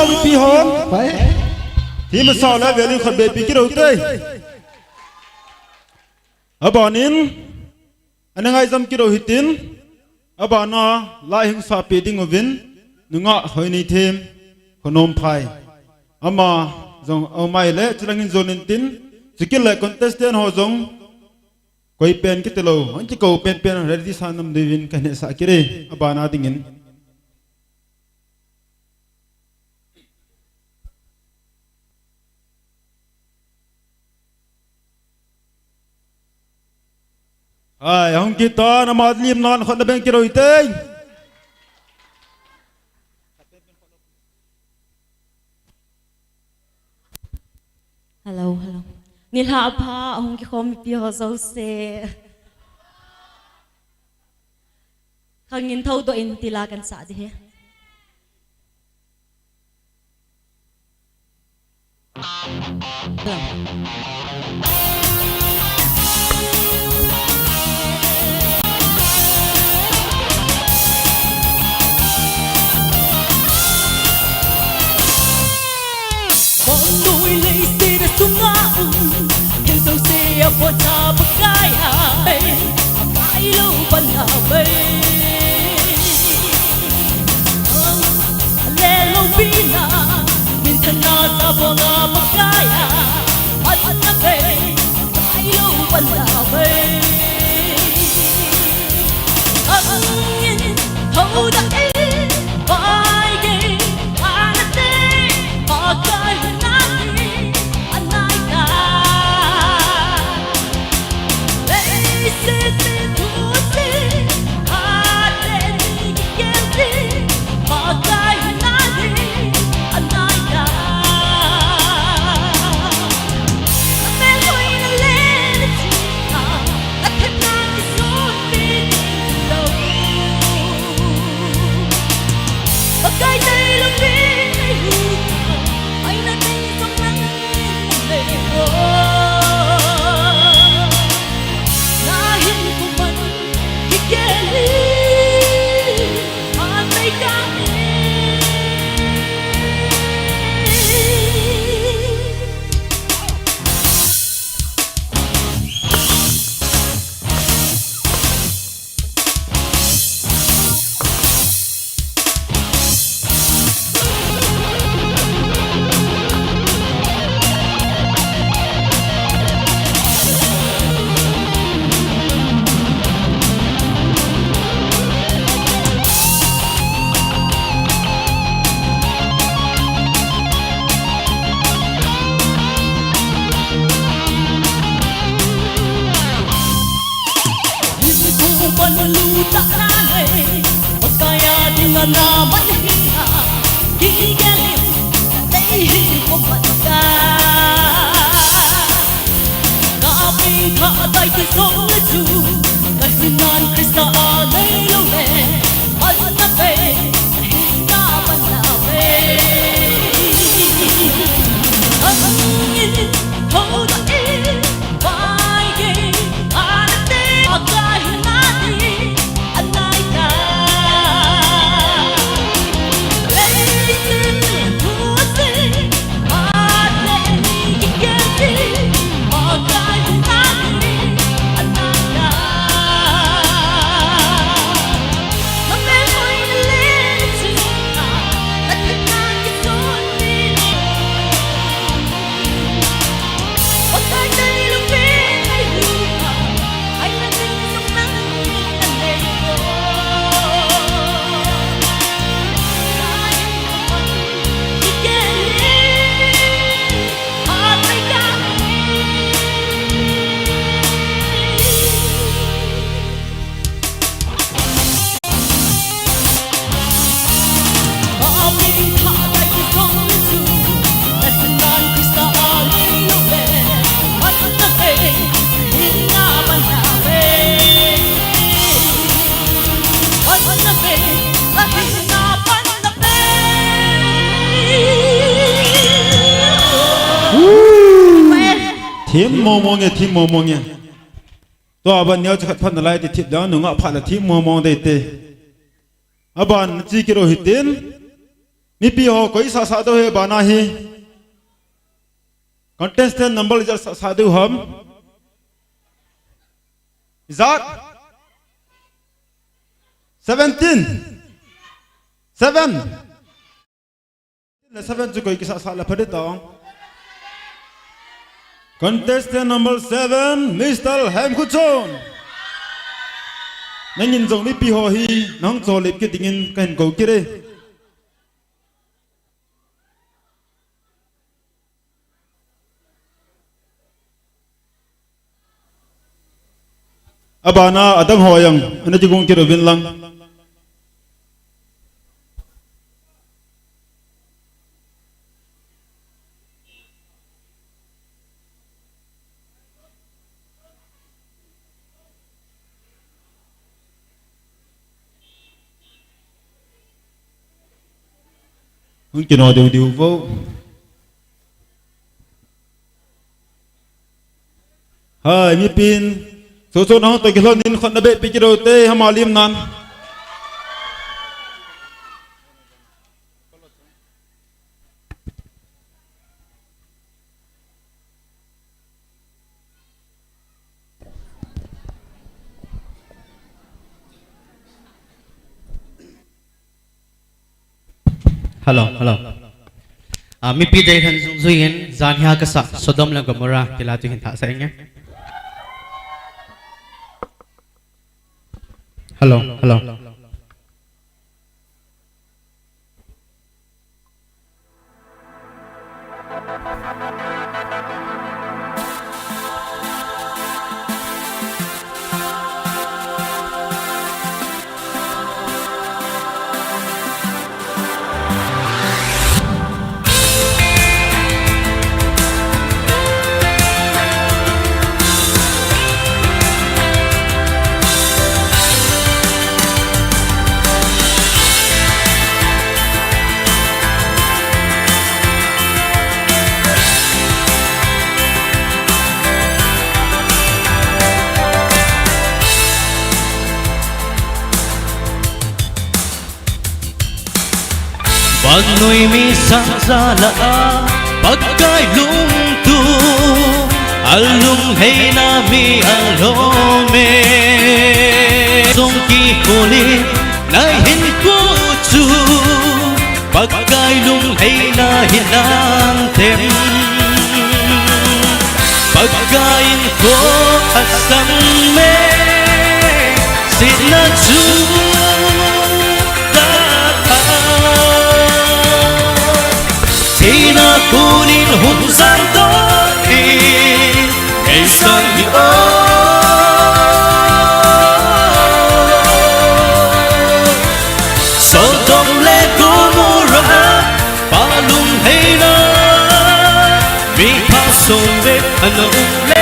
mau pi hon thì mà sao lại về liên khẩn bề pi cái đầu tây ở bọn nín anh ngay dâm cái đầu hít tín ở bọn nó lại hình sa pi đinh ở vin nung ngọ hơi ní thêm còn ôm phai mà dòng ở mai lẽ chỉ là nghìn zone nín tín chỉ cái lại contestant họ dòng quay pen cái telo anh chỉ cầu pen pen ready san nam devin cái này sa cái đấy ở bọn nó đingin ai hong kita nama lim non khon ben ki roi tei hello nilha pha hong ki khom pi ho zo se khangin thau do in tila kan sa di he núi lì xì đã xuống ngã hiện sâu xì ở phố trà bắc gai mãi lâu vẫn ở đây lê lâu pina min thân na ta phố na bắc gai anh na về mãi lâu vẫn ở đây anh nhìn thâu đã vai ghê anh tê mà cái Team mong nghe team mong ngheตัวบันนี้จะขัดพันอะไรติดทิพย์แล้วหนุ่งอ่ะผ่านทีมมองได้เตะอาบันจีกิโลหิติน mi pi ho koi sa do he bana hi contestant number is sa do hum is that 17 7 la 7 chu koi ki sa la phade tong contestant number 7 Mr. Hem Kuchon nang in jong mi pi ho hi nang cho lip ki tingin kan ko ki re abana adam hoyang ana ji gong ki robin lang hung ki no điều vô hai mi pin số nó tôi cái lon nín con đã bị cái đầu tê ham liêm nan hello mi pi dei han zuin zan ha ka sa Sodom la Gomora kila tu hin tha sa nge hello pag nuôi mi sang ra la pagkai lung tu alung hey na mi alome song ki koli nai hin ko chu pagkai lung hey na hinang tem pagkai ko asam me sina chu Tina kunin hunsan doi Kay sang iyo Sodom le Gomora Palung hey na Mi pasong ve anong le